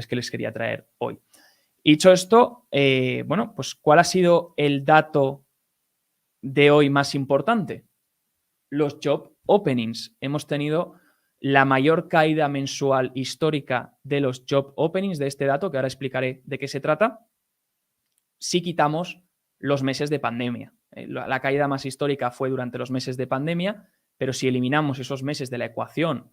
que les quería traer hoy. Y dicho esto, bueno, pues ¿cuál ha sido el dato de hoy más importante? Los job openings. Hemos tenido la mayor caída mensual histórica de los job openings, de este dato, que ahora explicaré de qué se trata, si quitamos los meses de pandemia. La caída más histórica fue durante los meses de pandemia, pero si eliminamos esos meses de la ecuación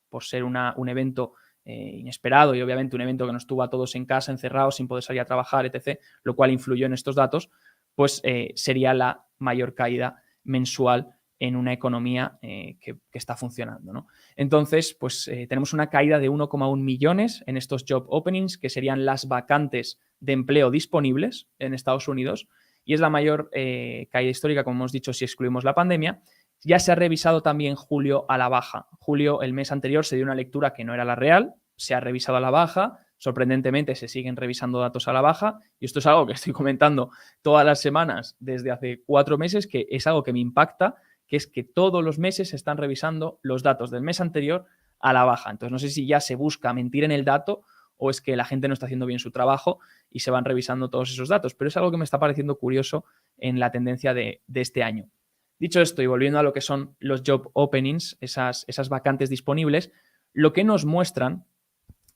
por ser un evento inesperado y obviamente un evento que nos tuvo a todos en casa, encerrados, sin poder salir a trabajar, etc., lo cual influyó en estos datos, pues sería la mayor caída mensual en una economía que está funcionando, ¿no? Entonces, pues tenemos una caída de 1,1 millones en estos job openings, que serían las vacantes de empleo disponibles en Estados Unidos, y es la mayor caída histórica, como hemos dicho, si excluimos la pandemia. Ya se ha revisado también julio a la baja. Julio, el mes anterior, se dio una lectura que no era la real, se ha revisado a la baja. Sorprendentemente, se siguen revisando datos a la baja, y esto es algo que estoy comentando todas las semanas desde hace 4 meses, que es algo que me impacta, que es que todos los meses se están revisando los datos del mes anterior a la baja. Entonces, no sé si ya se busca mentir en el dato o es que la gente no está haciendo bien su trabajo y se van revisando todos esos datos, pero es algo que me está pareciendo curioso en la tendencia de este año. Dicho esto, y volviendo a lo que son los job openings, esas vacantes disponibles, lo que nos muestran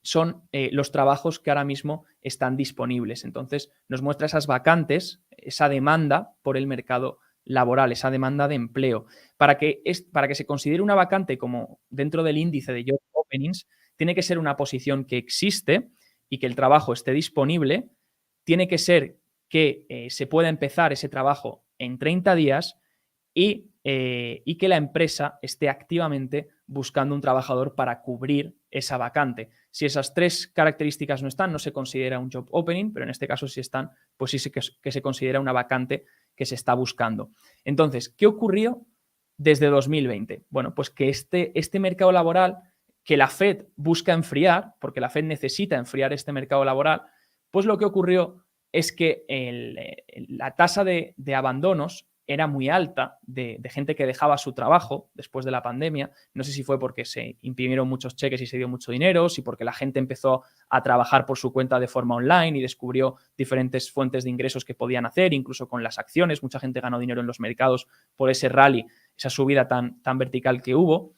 son los trabajos que ahora mismo están disponibles. Entonces, nos muestra esas vacantes, esa demanda por el mercado laboral, esa demanda de empleo. Para que se considere una vacante como dentro del índice de job openings, tiene que ser una posición que existe y que el trabajo esté disponible. Tiene que ser que se pueda empezar ese trabajo en 30 días y que la empresa esté activamente buscando un trabajador para cubrir esa vacante. Si esas 3 características no están, no se considera un job opening, pero en este caso si están, pues sí que se considera una vacante que se está buscando. Entonces, ¿qué ocurrió desde 2020? Bueno, pues que este mercado laboral que la Fed busca enfriar, porque la Fed necesita enfriar este mercado laboral, pues lo que ocurrió es que la tasa de abandonos era muy alta de gente que dejaba su trabajo después de la pandemia. No sé si fue porque se imprimieron muchos cheques y se dio mucho dinero, si porque la gente empezó a trabajar por su cuenta de forma online y descubrió diferentes fuentes de ingresos que podían hacer, incluso con las acciones. Mucha gente ganó dinero en los mercados por ese rally, esa subida tan vertical que hubo.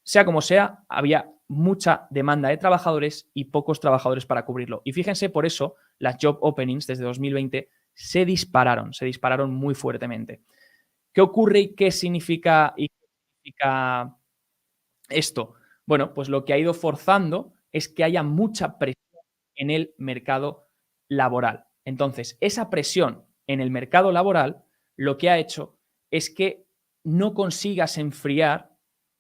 Sea como sea, había mucha demanda de trabajadores y pocos trabajadores para cubrirlo. Y fíjense, por eso las job openings desde 2020 se dispararon muy fuertemente. ¿Qué ocurre y qué significa esto? Bueno, pues lo que ha ido forzando es que haya mucha presión en el mercado laboral. Entonces, esa presión en el mercado laboral lo que ha hecho es que no consigas enfriar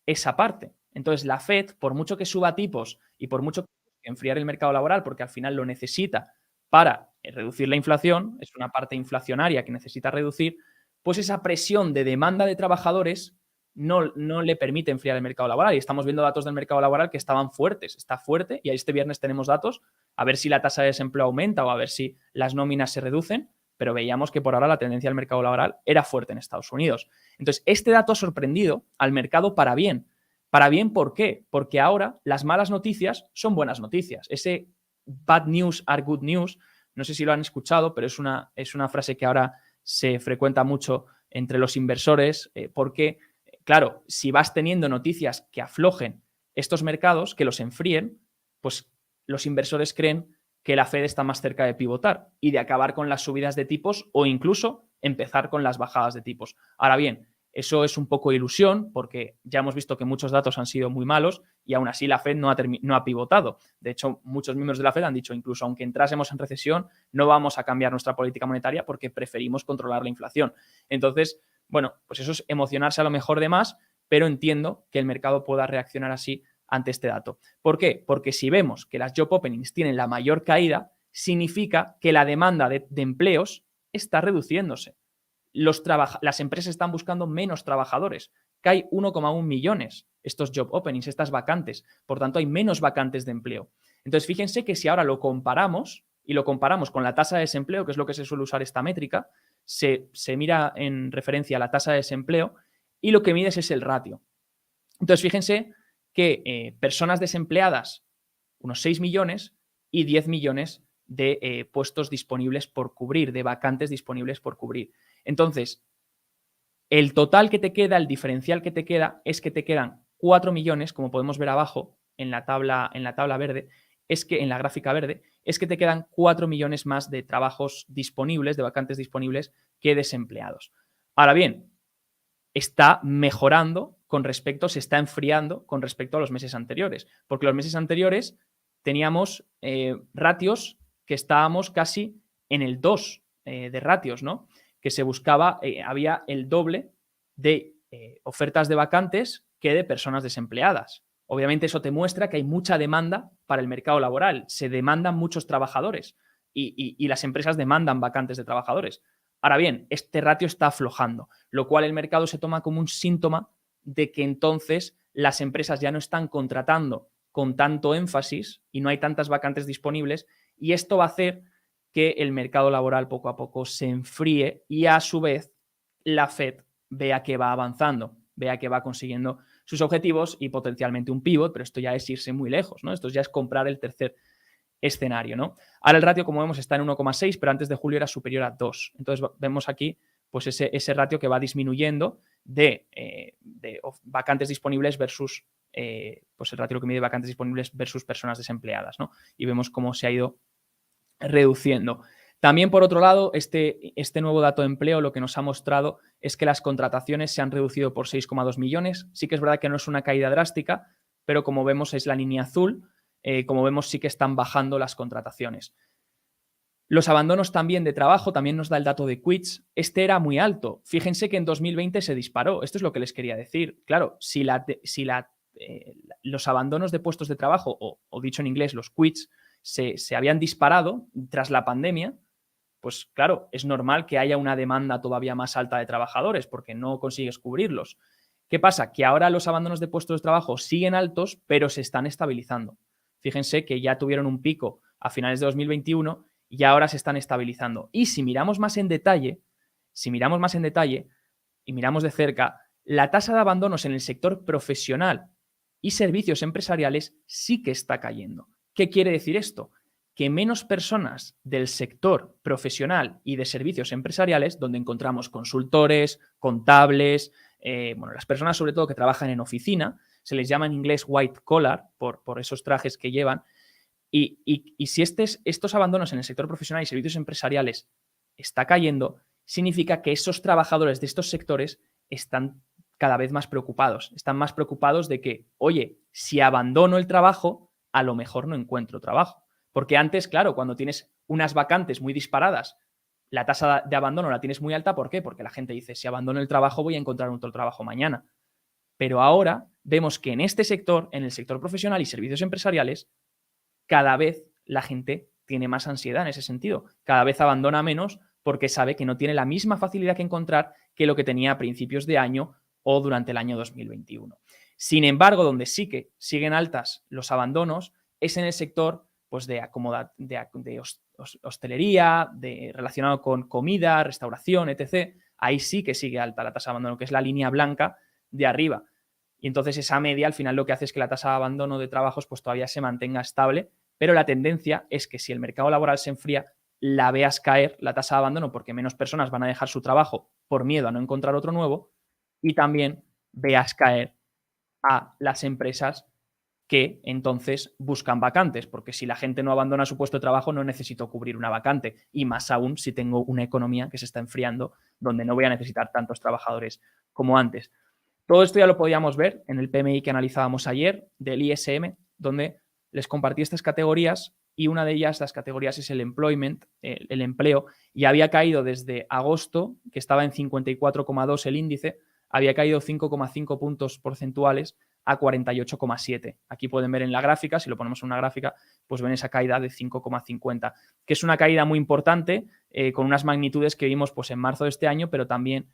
esa parte. Entonces, la Fed, por mucho que suba tipos y por mucho que enfriar el mercado laboral, porque al final lo necesita para reducir la inflación, es una parte inflacionaria que necesita reducir, pues esa presión de demanda de trabajadores no le permite enfriar el mercado laboral. Y estamos viendo datos del mercado laboral que estaban fuertes, está fuerte, y este viernes tenemos datos, a ver si la tasa de desempleo aumenta o a ver si las nóminas se reducen, pero veíamos que por ahora la tendencia del mercado laboral era fuerte en Estados Unidos. Entonces, este dato ha sorprendido al mercado para bien. ¿Para bien por qué? Porque ahora las malas noticias son buenas noticias. Ese bad news are good news, no sé si lo han escuchado, pero es una frase que ahora se frecuenta mucho entre los inversores, porque, claro, si vas teniendo noticias que aflojen estos mercados, que los enfríen, pues los inversores creen que la Fed está más cerca de pivotar y de acabar con las subidas de tipos o incluso empezar con las bajadas de tipos. Ahora bien, eso es un poco ilusión porque ya hemos visto que muchos datos han sido muy malos y aún así la Fed no ha pivotado. De hecho, muchos miembros de la Fed han dicho, incluso aunque entrásemos en recesión, no vamos a cambiar nuestra política monetaria porque preferimos controlar la inflación. Entonces, bueno, pues eso es emocionarse a lo mejor de más, pero entiendo que el mercado pueda reaccionar así ante este dato. ¿Por qué? Porque si vemos que las job openings tienen la mayor caída, significa que la demanda de empleos está reduciéndose. Las empresas están buscando menos trabajadores, que hay 1,1 millones estos job openings, estas vacantes. Por tanto, hay menos vacantes de empleo. Entonces, fíjense que si ahora lo comparamos y lo comparamos con la tasa de desempleo, que es lo que se suele usar esta métrica, se mira en referencia a la tasa de desempleo y lo que mides es el ratio. Entonces, fíjense que personas desempleadas unos 6 millones y 10 millones de puestos disponibles por cubrir, de vacantes disponibles por cubrir. Entonces, el total que te queda, el diferencial que te queda, es que te quedan 4 millones, como podemos ver abajo en la tabla verde, es que en la gráfica verde, es que te quedan 4 millones más de trabajos disponibles, de vacantes disponibles, que desempleados. Ahora bien, está mejorando se está enfriando con respecto a los meses anteriores, porque los meses anteriores teníamos ratios que estábamos casi en el 2 de ratios, ¿no? Que se buscaba, había el doble de ofertas de vacantes que de personas desempleadas. Obviamente eso te muestra que hay mucha demanda para el mercado laboral, se demandan muchos trabajadores y las empresas demandan vacantes de trabajadores. Ahora bien, este ratio está aflojando, lo cual el mercado se toma como un síntoma de que entonces las empresas ya no están contratando con tanto énfasis y no hay tantas vacantes disponibles, y esto va a hacer que el mercado laboral poco a poco se enfríe y a su vez la Fed vea que va avanzando, vea que va consiguiendo sus objetivos y potencialmente un pivot, pero esto ya es irse muy lejos, ¿no? Esto ya es comprar el tercer escenario, ¿no? Ahora el ratio, como vemos, está en 1,6, pero antes de julio era superior a 2. Entonces vemos aquí pues ese ratio que va disminuyendo de vacantes disponibles versus pues el ratio que mide vacantes disponibles versus personas desempleadas, ¿no? Y vemos cómo se ha ido reduciendo. También, por otro lado, este nuevo dato de empleo lo que nos ha mostrado es que las contrataciones se han reducido por 6,2 millones. Sí que es verdad que no es una caída drástica, pero como vemos es la línea azul. Como vemos, sí que están bajando las contrataciones. Los abandonos también de trabajo, también nos da el dato de quits. Este era muy alto. Fíjense que en 2020 se disparó. Esto es lo que les quería decir. Claro, si los abandonos de puestos de trabajo, o dicho en inglés, los quits, se habían disparado tras la pandemia, pues claro, es normal que haya una demanda todavía más alta de trabajadores porque no consigues cubrirlos. ¿Qué pasa? Que ahora los abandonos de puestos de trabajo siguen altos, pero se están estabilizando. Fíjense que ya tuvieron un pico a finales de 2021 y ahora se están estabilizando. Y si miramos más en detalle y miramos de cerca, la tasa de abandonos en el sector profesional y servicios empresariales sí que está cayendo. ¿Qué quiere decir esto? Que menos personas del sector profesional y de servicios empresariales, donde encontramos consultores, contables, las personas sobre todo que trabajan en oficina, se les llama en inglés white collar por esos trajes que llevan, y si estos abandonos en el sector profesional y servicios empresariales está cayendo, significa que esos trabajadores de estos sectores están cada vez más preocupados. Están más preocupados de que, oye, si abandono el trabajo, a lo mejor no encuentro trabajo. Porque antes, claro, cuando tienes unas vacantes muy disparadas, la tasa de abandono la tienes muy alta. ¿Por qué? Porque la gente dice, si abandono el trabajo voy a encontrar otro trabajo mañana. Pero ahora vemos que en este sector, en el sector profesional y servicios empresariales, cada vez la gente tiene más ansiedad en ese sentido. Cada vez abandona menos porque sabe que no tiene la misma facilidad que encontrar que lo que tenía a principios de año o durante el año 2021. Sin embargo, donde sí que siguen altas los abandonos es en el sector pues, de hostelería, relacionado con comida, restauración, etc. Ahí sí que sigue alta la tasa de abandono, que es la línea blanca de arriba. Y entonces esa media al final lo que hace es que la tasa de abandono de trabajos pues todavía se mantenga estable, pero la tendencia es que si el mercado laboral se enfría, la veas caer la tasa de abandono porque menos personas van a dejar su trabajo por miedo a no encontrar otro nuevo, y también veas caer a las empresas que entonces buscan vacantes, porque si la gente no abandona su puesto de trabajo no necesito cubrir una vacante, y más aún si tengo una economía que se está enfriando donde no voy a necesitar tantos trabajadores como antes. Todo esto ya lo podíamos ver en el PMI que analizábamos ayer del ISM, donde les compartí estas categorías y una de ellas, las categorías, es el employment, el empleo, y había caído desde agosto, que estaba en 54,2 el índice, había caído 5,5 puntos porcentuales a 48,7. Aquí pueden ver en la gráfica, si lo ponemos en una gráfica, pues ven esa caída de 5,50, que es una caída muy importante, con unas magnitudes que vimos pues en marzo de este año, pero también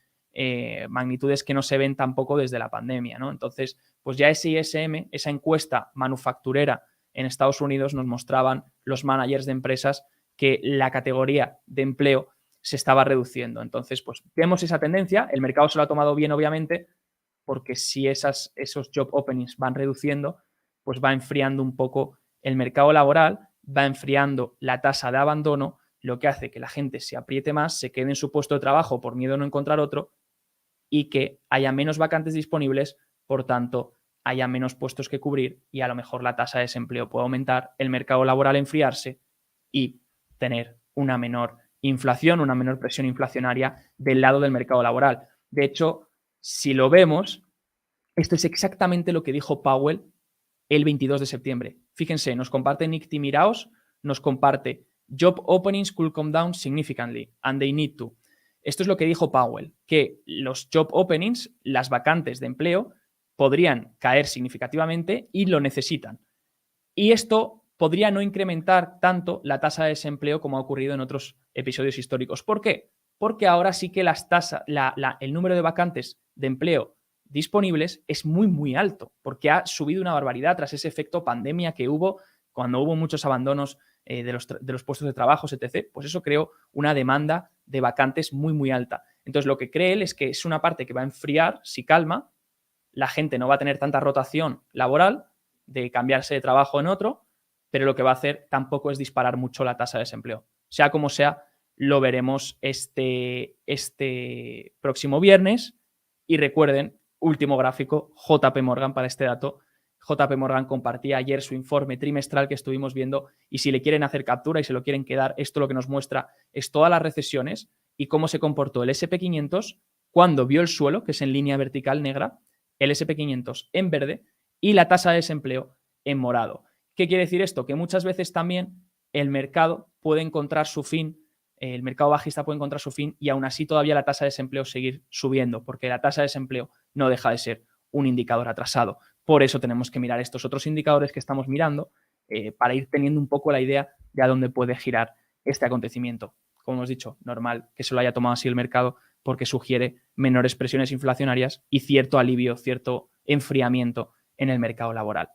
magnitudes que no se ven tampoco desde la pandemia, ¿no? Entonces, pues ya ese ISM, esa encuesta manufacturera en Estados Unidos, nos mostraban los managers de empresas que la categoría de empleo se estaba reduciendo. Entonces, pues vemos esa tendencia, el mercado se lo ha tomado bien, obviamente, porque si esos job openings van reduciendo, pues va enfriando un poco el mercado laboral va enfriando la tasa de abandono, lo que hace que la gente se apriete más, se quede en su puesto de trabajo por miedo a no encontrar otro y que haya menos vacantes disponibles, por tanto, haya menos puestos que cubrir y a lo mejor la tasa de desempleo puede aumentar, el mercado laboral enfriarse y tener una menor inflación, una menor presión inflacionaria del lado del mercado laboral. De hecho, si lo vemos, esto es exactamente lo que dijo Powell el 22 de septiembre. Fíjense, nos comparte Nick Timiraos, nos comparte job openings could come down significantly and they need to. Esto es lo que dijo Powell, que los job openings, las vacantes de empleo, podrían caer significativamente y lo necesitan. Y esto podría no incrementar tanto la tasa de desempleo como ha ocurrido en otros episodios históricos. ¿Por qué? Porque ahora sí que el número de vacantes de empleo disponibles es muy, muy alto, porque ha subido una barbaridad tras ese efecto pandemia que hubo cuando hubo muchos abandonos de los puestos de trabajo, etc. Pues eso creó una demanda de vacantes muy, muy alta. Entonces, lo que cree él es que es una parte que va a enfriar si calma, la gente no va a tener tanta rotación laboral de cambiarse de trabajo en otro, pero lo que va a hacer tampoco es disparar mucho la tasa de desempleo. Sea como sea, lo veremos este próximo viernes. Y recuerden, último gráfico, JP Morgan para este dato. JP Morgan compartía ayer su informe trimestral que estuvimos viendo y si le quieren hacer captura y se lo quieren quedar, esto lo que nos muestra es todas las recesiones y cómo se comportó el SP500 cuando vio el suelo, que es en línea vertical negra, el SP500 en verde y la tasa de desempleo en morado. ¿Qué quiere decir esto? Que muchas veces también el mercado puede encontrar su fin, el mercado bajista puede encontrar su fin y aún así todavía la tasa de desempleo seguir subiendo, porque la tasa de desempleo no deja de ser un indicador atrasado. Por eso tenemos que mirar estos otros indicadores que estamos mirando para ir teniendo un poco la idea de a dónde puede girar este acontecimiento. Como hemos dicho, normal que se lo haya tomado así el mercado porque sugiere menores presiones inflacionarias y cierto alivio, cierto enfriamiento en el mercado laboral.